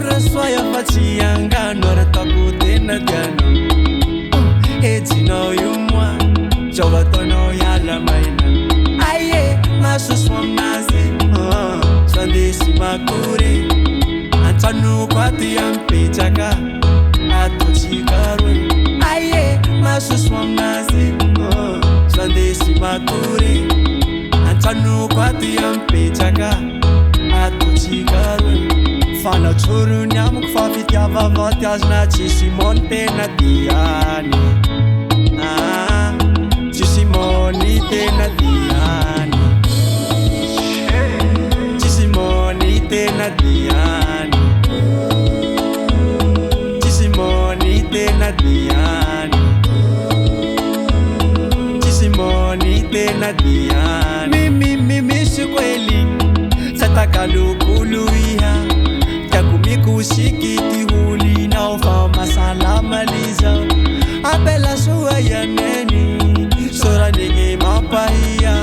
rasoaya fa tsy angano aratako tena diano ejinao io moa zao ataonao hiala maina aie masoso aminazy sandesy makory antsanoko ato ampetraka atotsika roe aie masoso aminazy sandesy makory antsanoko ato ampetraka atotsika roe fanatsorony amiko fa fitiavava ty azona tsisy mony tena diany tsisy mony tena diany tsisy mony tena diany tsisy mony tena diany tsisy mony tena diany misy kweli satakalokoloiha takumikusiki hulinao fa masalama liza apela suwa ya neni sora nige mapahia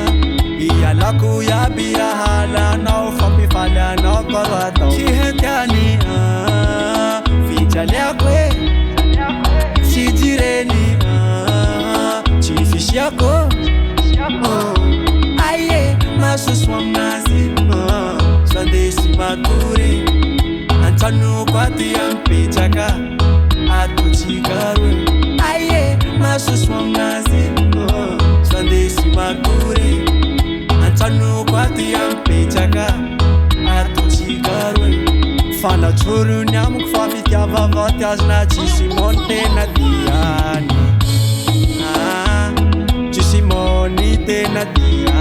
iya laku ya biyahala nao fa pifala nao karato chihentani fijali akwe sijireni chifishi yako aye masuswa mnazi sandesi makuri antsanoko ato ampetraka atotsika roe aie masoso aminazy sandesy makory antsanoko ato ampetraka atotsika roe fanatsorony amiko fa fitiavava ty azona tsisy mony tena diany tsisy mony tena diany